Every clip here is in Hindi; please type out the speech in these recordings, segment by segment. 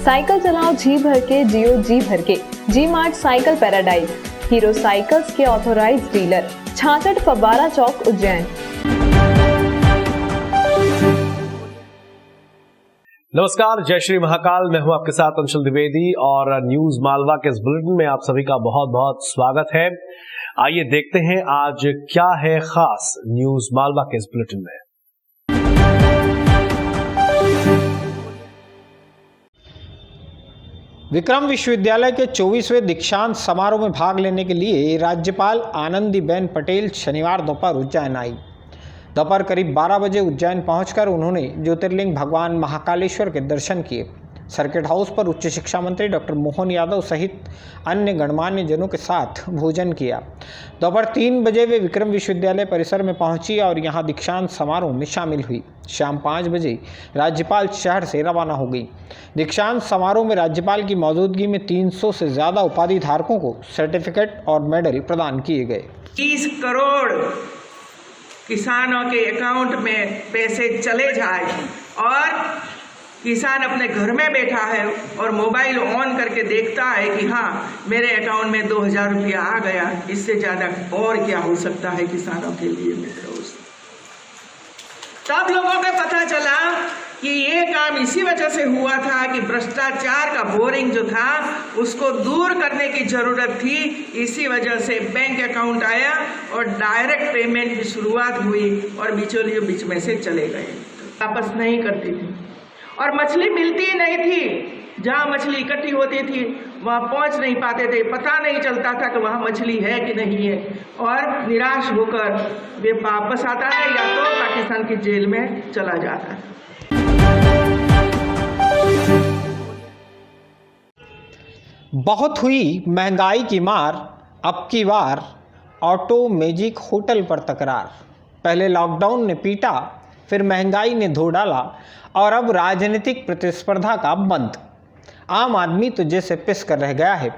साइकिल चलाओ जी भर के, जियो जी भर के। G mart cycle paradise, Hero cycles के ऑथोराइज डीलर, 66 फव्वारा चौक, उज्जैन। नमस्कार, जय श्री महाकाल। मैं हूं आपके साथ अंशुल द्विवेदी और न्यूज मालवा के इस बुलेटिन में आप सभी का बहुत बहुत स्वागत है। आइए देखते हैं आज क्या है खास न्यूज मालवा के इस बुलेटिन में। विक्रम विश्वविद्यालय के 24वें दीक्षांत समारोह में भाग लेने के लिए राज्यपाल आनंदीबेन पटेल शनिवार दोपहर उज्जैन आई। दोपहर करीब 12 बजे उज्जैन पहुंचकर उन्होंने ज्योतिर्लिंग भगवान महाकालेश्वर के दर्शन किए। सर्किट हाउस पर उच्च शिक्षा मंत्री डॉक्टर मोहन यादव सहित अन्य गणमान्य जनों के साथ भोजन किया। दोपहर 3 बजे वे विक्रम विश्वविद्यालय परिसर में पहुंची और यहां दीक्षांत समारोह में शामिल हुई। शाम 5 बजे राज्यपाल शहर से रवाना हो गई। दीक्षांत समारोह में राज्यपाल की मौजूदगी में 300 से ज़्यादा उपाधि धारकों को सर्टिफिकेट और मेडल प्रदान किए गए। 30 करोड़ किसानों के अकाउंट में पैसे चले जाए और किसान अपने घर में बैठा है और मोबाइल ऑन करके देखता है कि हाँ मेरे अकाउंट में 2000 रुपया आ गया। इससे ज़्यादा और क्या हो सकता है किसानों के लिए मेरे दोस्त। तब लोगों को पता चला कि ये काम इसी वजह से हुआ था कि भ्रष्टाचार का बोरिंग जो था उसको दूर करने की ज़रूरत थी। इसी वजह से बैंक अकाउंट आया और डायरेक्ट पेमेंट की शुरुआत हुई और बिचौलियों बीच में से चले गए, वापस नहीं करती थी और मछली मिलती ही नहीं थी। जहाँ मछली इकट्ठी होती थी वहाँ पहुँच नहीं पाते थे, पता नहीं चलता था कि वहाँ मछली है कि नहीं है और निराश होकर वे वापस आता है या तो पाकिस्तान की जेल में चला जाता है। बहुत हुई महंगाई की मार, अब की बार ऑटो मैजिक होटल पर तकरार। पहले लॉकडाउन ने पीटा, फिर महंगाई ने धो डाला और अब राजनीतिक प्रतिस्पर्धा का बंद। आम आदमी तो जैसे पिस कर रह गया है।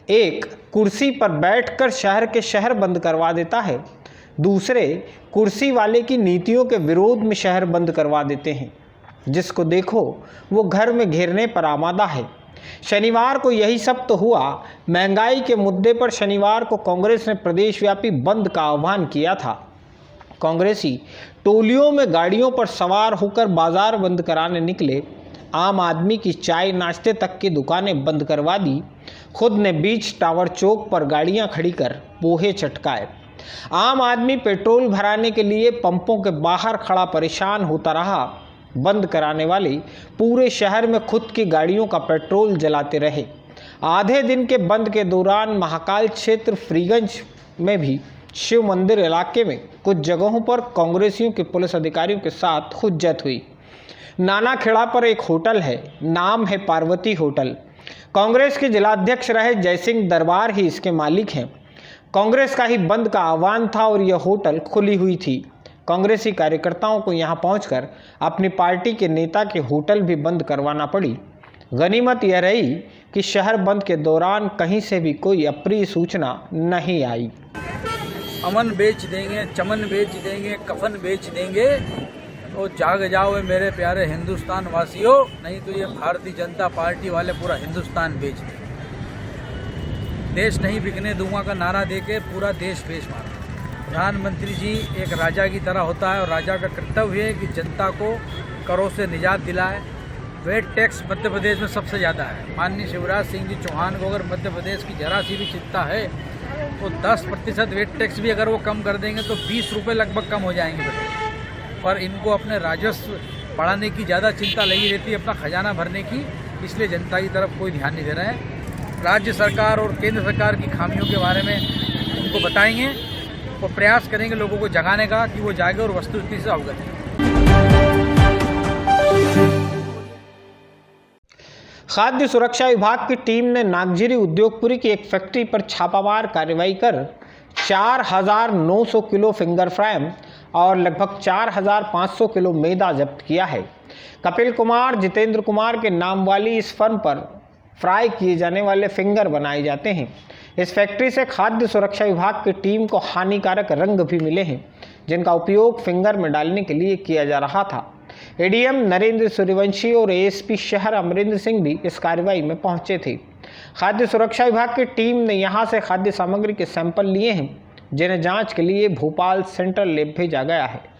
एक कुर्सी पर बैठकर शहर के शहर बंद करवा देता है, दूसरे कुर्सी वाले की नीतियों के विरोध में शहर बंद करवा देते हैं। जिसको देखो वो घर में घेरने पर आमादा है। शनिवार को यही सब तो हुआ। महंगाई के मुद्दे पर शनिवार को कांग्रेस ने प्रदेशव्यापी बंद का आह्वान किया था। कांग्रेसी टोलियों में गाड़ियों पर सवार होकर बाजार बंद कराने निकले। आम आदमी की चाय नाश्ते तक की दुकानें बंद करवा दी। खुद ने बीच टावर चौक पर गाड़ियां खड़ी कर पोहे चटकाए। आम आदमी पेट्रोल भराने के लिए पंपों के बाहर खड़ा परेशान होता रहा। बंद कराने वाले पूरे शहर में खुद की गाड़ियों का पेट्रोल जलाते रहे। आधे दिन के बंद के दौरान महाकाल क्षेत्र फ्रीगंज में भी शिव मंदिर इलाके में कुछ जगहों पर कांग्रेसियों के पुलिस अधिकारियों के साथ हुज्जत हुई। नानाखेड़ा पर एक होटल है, नाम है पार्वती होटल। कांग्रेस के जिलाध्यक्ष रहे जयसिंह दरबार ही इसके मालिक हैं। कांग्रेस का ही बंद का आह्वान था और यह होटल खुली हुई थी। कांग्रेसी कार्यकर्ताओं को यहां पहुंचकर अपनी पार्टी के नेता के होटल भी बंद करवाना पड़ी। गनीमत यह रही कि शहर बंद के दौरान कहीं से भी कोई अप्रिय सूचना नहीं आई। अमन बेच देंगे, चमन बेच देंगे, कफन बेच देंगे, तो जाग जाओ मेरे प्यारे हिंदुस्तान वासियों, नहीं तो ये भारतीय जनता पार्टी वाले पूरा हिंदुस्तान बेच देंगे। देश नहीं बिकने दूंगा का नारा देके पूरा देश बेच मारा। प्रधानमंत्री जी एक राजा की तरह होता है और राजा का कर्तव्य है कि जनता को करों से निजात दिलाए। वेट टैक्स मध्य प्रदेश में सबसे ज़्यादा है। माननीय शिवराज सिंह जी चौहान को अगर मध्य प्रदेश की जरा सी भी चिंता है तो 10% वेट टैक्स भी अगर वो कम कर देंगे तो 20 रुपये लगभग कम हो जाएंगे पेट्रोल पर। इनको अपने राजस्व बढ़ाने की ज़्यादा चिंता लगी रहती है, अपना खजाना भरने की, इसलिए जनता की तरफ कोई ध्यान नहीं दे रहे हैं। राज्य सरकार और केंद्र सरकार की खामियों के बारे में उनको बताएंगे, वो प्रयास करेंगे लोगों को जगाने का कि वो जागे और वस्तुस्थिति से अवगत है। खाद्य सुरक्षा विभाग की टीम ने नागझिरी उद्योगपुरी की एक फैक्ट्री पर छापामार कार्रवाई कर 4900 किलो फिंगर फ्राइम और लगभग 4500 किलो मैदा जब्त किया है। कपिल कुमार जितेंद्र कुमार के नाम वाली इस फर्म पर फ्राई किए जाने वाले फिंगर बनाए जाते हैं। इस फैक्ट्री से खाद्य सुरक्षा विभाग की टीम को हानिकारक रंग भी मिले हैं, जिनका उपयोग फिंगर में डालने के लिए किया जा रहा था। एडीएम नरेंद्र सूर्यवंशी और एएसपी शहर अमरिंदर सिंह भी इस कार्रवाई में पहुंचे थे। खाद्य सुरक्षा विभाग की टीम ने यहां से खाद्य सामग्री के सैंपल लिए हैं, जिन्हें जांच के लिए भोपाल सेंट्रल लैब भेजा गया है।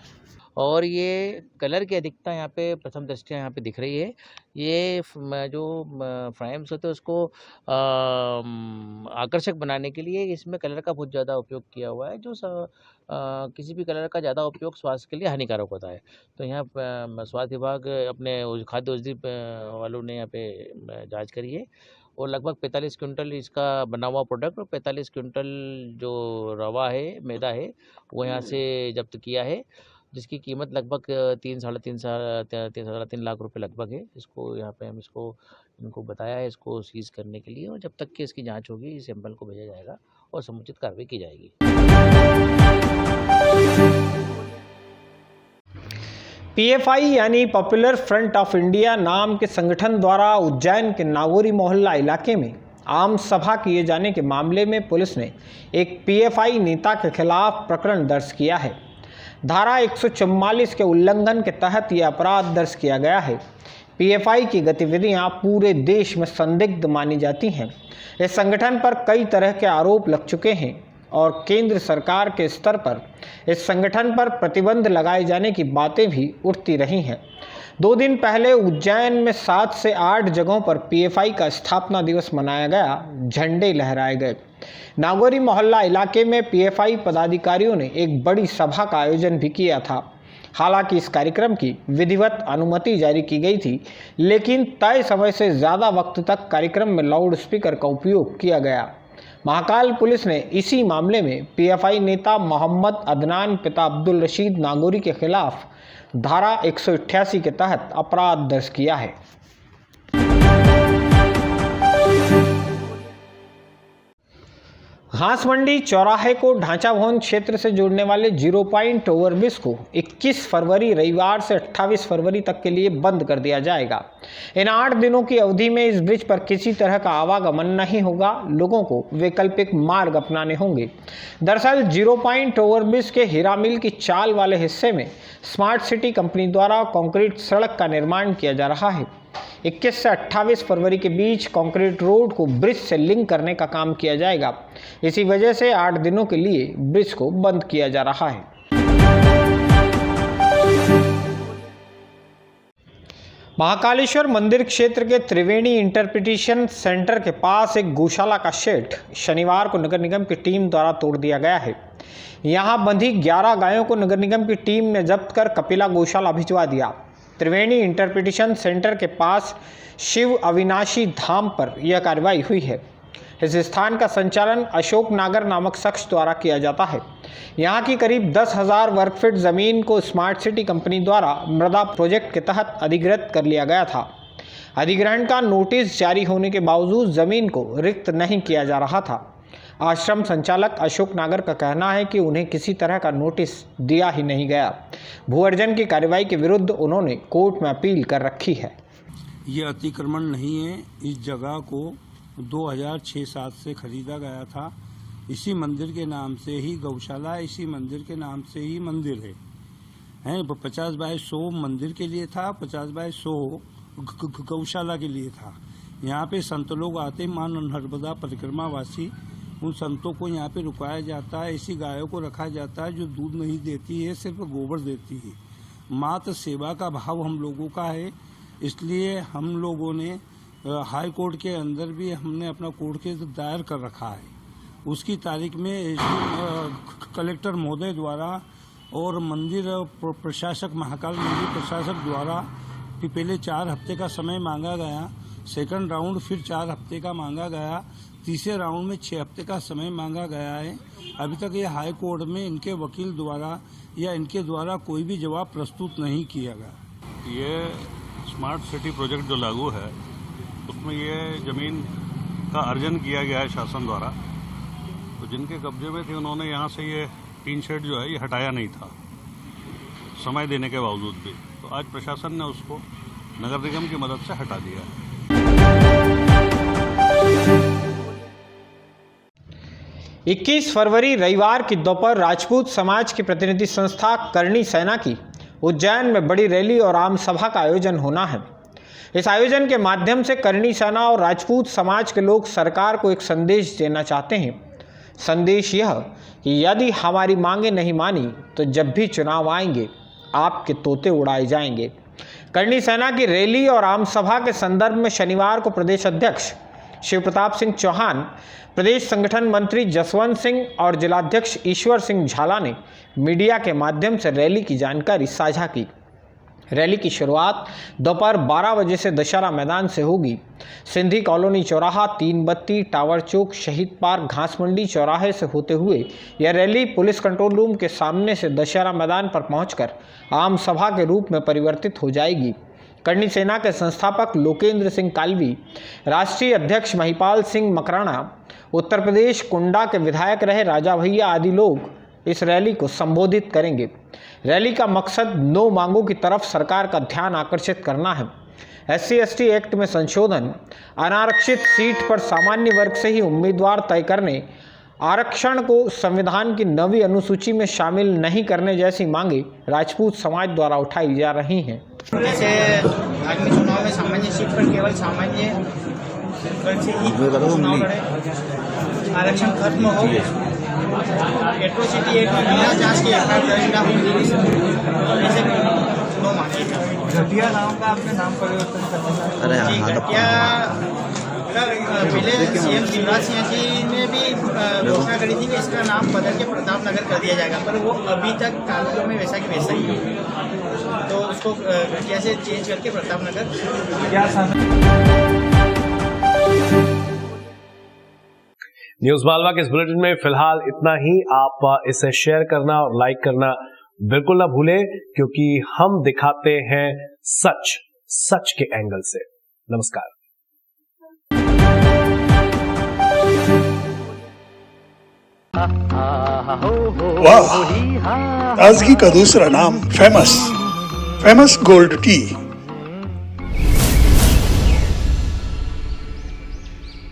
और ये कलर की अधिकता यहाँ पे प्रथम दृष्टया यहाँ पे दिख रही है। ये जो फ्रेम्स होते हैं उसको आकर्षक बनाने के लिए इसमें कलर का बहुत ज़्यादा उपयोग किया हुआ है, जो किसी भी कलर का ज़्यादा उपयोग स्वास्थ्य के लिए हानिकारक होता है। तो यहाँ स्वास्थ्य विभाग अपने खाद्य औषधि वालों ने यहाँ पे जाँच करी है और लगभग 45 क्विंटल इसका बना हुआ प्रोडक्ट और 45 क्विंटल जो रवा है, मैदा है, वो यहाँ से जब्त किया है, जिसकी कीमत लगभग 3-3.5 लाख रुपए लगभग है। इसको यहाँ पे हम इनको बताया है इसको सीज करने के लिए, और जब तक कि इसकी जांच होगी इस सैंपल को भेजा जाएगा और समुचित कार्रवाई की जाएगी। पीएफआई यानी पॉपुलर फ्रंट ऑफ इंडिया नाम के संगठन द्वारा उज्जैन के नागौरी मोहल्ला इलाके में आम सभा किए जाने के मामले में पुलिस ने एक पीएफआई नेता के खिलाफ प्रकरण दर्ज किया है। धारा 144 के उल्लंघन के तहत यह अपराध दर्ज किया गया है। पीएफआई की गतिविधियां पूरे देश में संदिग्ध मानी जाती हैं। इस संगठन पर कई तरह के आरोप लग चुके हैं और केंद्र सरकार के स्तर पर इस संगठन पर प्रतिबंध लगाए जाने की बातें भी उठती रही हैं। 2 दिन पहले उज्जैन में 7 से 8 जगहों पर पीएफआई का स्थापना दिवस मनाया गया, झंडे लहराए गए। नागौरी मोहल्ला इलाके में पीएफआई पदाधिकारियों ने एक बड़ी सभा का आयोजन भी किया था। हालांकि इस कार्यक्रम की विधिवत अनुमति जारी की गई थी, लेकिन तय समय से ज़्यादा वक्त तक कार्यक्रम में लाउड स्पीकर का उपयोग किया गया। महाकाल पुलिस ने इसी मामले में पीएफआई नेता मोहम्मद अदनान पिता अब्दुल रशीद नागौरी के खिलाफ धारा 188 के तहत अपराध दर्ज किया है। घास मंडी चौराहे को ढांचा भवन क्षेत्र से जोड़ने वाले 0 पॉइंट ओवरब्रिज को 21 फरवरी रविवार से 28 फरवरी तक के लिए बंद कर दिया जाएगा। इन 8 दिनों की अवधि में इस ब्रिज पर किसी तरह का आवागमन नहीं होगा, लोगों को वैकल्पिक मार्ग अपनाने होंगे। दरअसल 0 पॉइंट ओवरब्रिज के हीरा मिल की चाल वाले हिस्से में स्मार्ट सिटी कंपनी द्वारा कंक्रीट सड़क का निर्माण किया जा रहा है। 21 से 28 फरवरी के बीच कंक्रीट रोड को ब्रिज से लिंक करने का काम किया जाएगा। इसी वजह से 8 दिनों के लिए ब्रिज को बंद किया जा रहा है। महाकालेश्वर मंदिर क्षेत्र के त्रिवेणी इंटरप्रिटेशन सेंटर के पास एक गौशाला का शेड शनिवार को नगर निगम की टीम द्वारा तोड़ दिया गया है। यहां बंधी 11 गायों को नगर निगम की टीम ने जब्त कर कपिला गौशाला भिजवा दिया। त्रिवेणी इंटरप्रिटेशन सेंटर के पास शिव अविनाशी धाम पर यह कार्रवाई हुई है। इस स्थान का संचालन अशोक नागर नामक शख्स द्वारा किया जाता है। यहाँ की करीब 10,000 वर्ग फीट जमीन को स्मार्ट सिटी कंपनी द्वारा मृदा प्रोजेक्ट के तहत अधिग्रहित कर लिया गया था। अधिग्रहण का नोटिस जारी होने के बावजूद जमीन को रिक्त नहीं किया जा रहा था। आश्रम संचालक अशोक नागर का कहना है कि उन्हें किसी तरह का नोटिस दिया ही नहीं गया। भू अर्जन की कार्रवाई के विरुद्ध उन्होंने कोर्ट में अपील कर रखी है। ये अतिक्रमण नहीं है। इस जगह को 2006-7 से खरीदा गया था। इसी मंदिर के नाम से ही गौशाला, इसी मंदिर के नाम से ही मंदिर है 50 बाय 100 मंदिर के लिए था, 50 बाय 100 गौशाला के लिए था। यहाँ पे संत लोग आते, मां नर्मदा परिक्रमा वासी, उन संतों को यहाँ पे रुकाया जाता है। ऐसी गायों को रखा जाता है जो दूध नहीं देती है, सिर्फ गोबर देती है। मात्र सेवा का भाव हम लोगों का है, इसलिए हम लोगों ने हाई कोर्ट के अंदर भी हमने अपना कोर्ट केस दायर कर रखा है। उसकी तारीख में कलेक्टर महोदय द्वारा और मंदिर प्रशासक, महाकाल मंदिर प्रशासक द्वारा पहले 4 हफ्ते का समय मांगा गया, सेकंड राउंड फिर 4 हफ्ते का मांगा गया, तीसरे राउंड में 6 हफ्ते का समय मांगा गया है। अभी तक ये हाई कोर्ट में इनके वकील द्वारा या इनके द्वारा कोई भी जवाब प्रस्तुत नहीं किया गया। ये स्मार्ट सिटी प्रोजेक्ट जो लागू है उसमें ये ज़मीन का अर्जन किया गया है शासन द्वारा। तो जिनके कब्जे में थे उन्होंने यहाँ से ये टीन शेड जो है ये हटाया नहीं था समय देने के बावजूद भी। तो आज प्रशासन ने उसको नगर निगम की मदद से हटा दिया है। 21 फरवरी रविवार की दोपहर राजपूत समाज की प्रतिनिधि संस्था करणी सेना की उज्जैन में बड़ी रैली और आम सभा का आयोजन होना है। इस आयोजन के माध्यम से करणी सेना और राजपूत समाज के लोग सरकार को एक संदेश देना चाहते हैं। संदेश यह कि यदि हमारी मांगें नहीं मानी तो जब भी चुनाव आएंगे आपके तोते उड़ाए जाएंगे। करणी सेना की रैली और आम सभा के संदर्भ में शनिवार को प्रदेश अध्यक्ष शिव प्रताप सिंह चौहान, प्रदेश संगठन मंत्री जसवंत सिंह और जिलाध्यक्ष ईश्वर सिंह झाला ने मीडिया के माध्यम से रैली की जानकारी साझा की। रैली की शुरुआत दोपहर 12 बजे से दशहरा मैदान से होगी। सिंधी कॉलोनी चौराहा, तीन बत्ती, टावर चौक, शहीद पार्क, घास मंडी चौराहे से होते हुए यह रैली पुलिस कंट्रोल रूम के सामने से दशहरा मैदान पर पहुंचकर आम सभा के रूप में परिवर्तित हो जाएगी। करणी सेना के संस्थापक लोकेंद्र सिंह कालवी, राष्ट्रीय अध्यक्ष महिपाल सिंह मकराना, उत्तर प्रदेश कुंडा के विधायक रहे राजा भैया आदि लोग इस रैली को संबोधित करेंगे। रैली का मकसद 9 मांगों की तरफ सरकार का ध्यान आकर्षित करना है। SC/ST एक्ट में संशोधन, अनारक्षित सीट पर सामान्य वर्ग से ही उम्मीदवार तय करने, आरक्षण को संविधान की 9वीं अनुसूची में शामिल नहीं करने जैसी मांगे राजपूत समाज द्वारा उठाई जा रही हैं। जैसे आगामी चुनाव में सामान्य सीट पर केवल सामान्य वर्ग से ही चुनाव लड़े, आरक्षण खत्म हो, एट्रोसिटी एक्ट में बिना जांच के एफआईआर दर्ज न हो, ऐसे चुनाव मांगे घटिया नाम का अपने नाम परिवर्तन करना। जी, घटिया पहले CM शिवराज सिंह जी ने भी घोषणा करी थी कि इसका नाम बदल के प्रताप नगर कर दिया जाएगा, पर वो अभी तक कानून में वैसा की वैसा ही है, तो उसको घटिया से चेंज करके प्रताप नगर। न्यूज मालवा के इस बुलेटिन में फिलहाल इतना ही। आप इसे शेयर करना और लाइक करना बिल्कुल ना भूलें, क्योंकि हम दिखाते हैं सच के एंगल से। नमस्कार। वाह, ताजगी का दूसरा नाम फेमस गोल्ड टी।